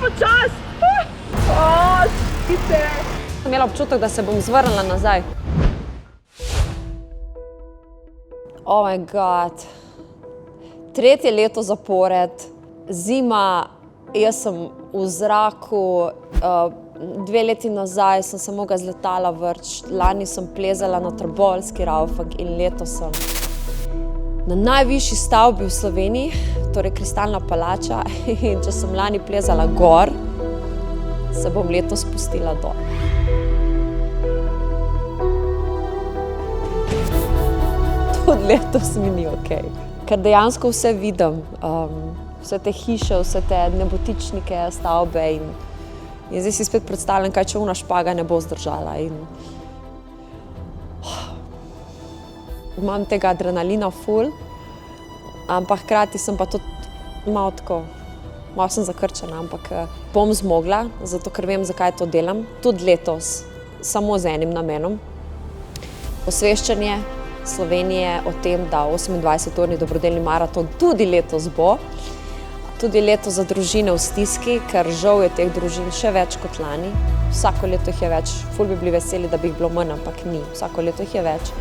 počas! Šite! Sem imela občutek, da se bom zvrnila nazaj. Oh my god. 3. leto zapored, zima, jaz sem v zraku, 2 leti nazaj sem se mogla z letala vrč, lani sem plezala na Trboveljski raufing in letos sem na najvišji stavbi v Sloveniji, torej Kristalna palača, in če sem lani plezala gor, se bom letos spustila dol. Tudi letos mi ni okej. Ker dejansko vse vidim, vse te hiše, vse te nebotičnike, stavbe in zdaj si spet predstavljam, kaj če ona špaga ne bo zdržala. Imam tega adrenalina ful, ampak hkrati sem pa tudi malo tako, malo sem zakrčena, ampak bom zmogla, zato ker vem, zakaj to delam. Tudi letos, samo z enim namenom. Osveščanje Slovenije o tem, da 28-urni dobrodelni maraton tudi letos bo. Tudi letos za družine v stiski, ker žal je teh družin še več kot lani. Vsako leto jih je več. Ful bi bili veseli, da bi jih bilo manj, ampak ni. Vsako leto jih je več.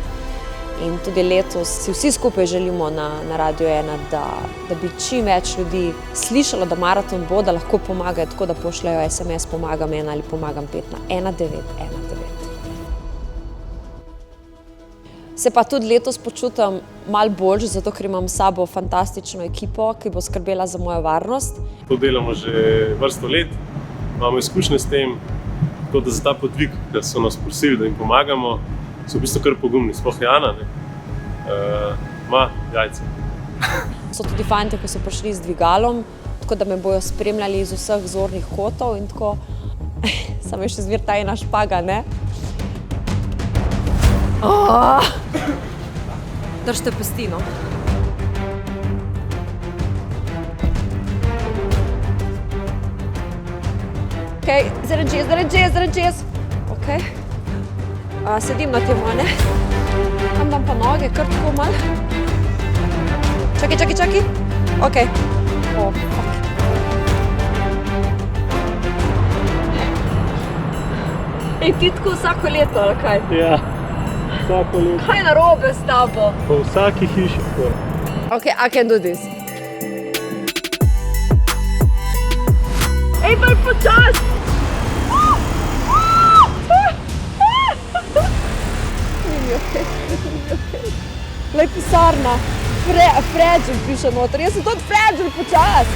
In tudi letos si vsi skupaj želimo na Radio 1, da bi čim več ljudi slišalo, da maraton bo, da lahko pomagajo, tako da pošljajo SMS pomagam 1 ali pomagam 5 na 1919. Se pa tudi letos počutim malo boljše, zato ker imam s sabo fantastično ekipo, ki bo skrbela za mojo varnost. To delamo že vrsto let, imamo izkušnje s tem, tako da za ta podvig, ker so nas prosili, da jim pomagamo, so v bistvu kar pogumni, sploh Jana, ima jajce. So tudi fantje, ko so prišli z dvigalom, tako da me bojo spremljali iz vseh zornih kotov in tako. Samo je še zmer ta ena špaga, ne? Držite pesti, no. Okej, zdaj čez. Okej. Sedim na tem, ne? Tam dam pa noge, kar tako malo. Čakaj. Okej. Fuck. Ej, ti tako vsako leto, ali kaj? Ja. Vsako leto. Kaj je narobe s tabo? Po vsaki hiši. Okay, I can do this. Ej, bolj počas! Ni okej. Glej, pisarna. Fragile piše noter. Jaz sem tudi fragile počas.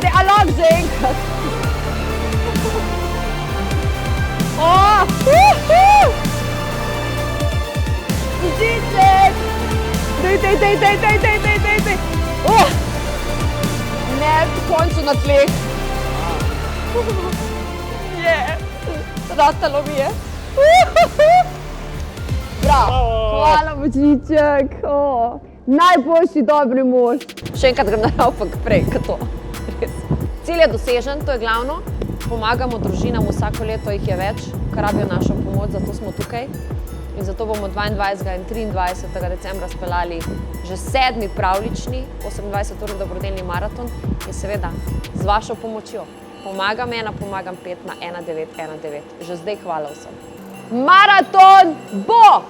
Det er langt enkelt. Zitek! Dej. Ne, končno na tleh. Ratalo mi je. Bravo. Hvala, Božiček. Najboljši dobri mož. Še enkrat grem na raufing prej, kot to. Cilj je dosežen, to je glavno. Pomagamo družinam, vsako leto jih je več, ki rabijo našo pomoč, zato smo tukaj. In zato bomo 22. in 23. decembra speljali že 7. pravlični 28-urni dobrodelni maraton in seveda z vašo pomočjo. Pomagam 1, pomagam 5 na 1919. Že zdaj hvala vsem. Maraton bo!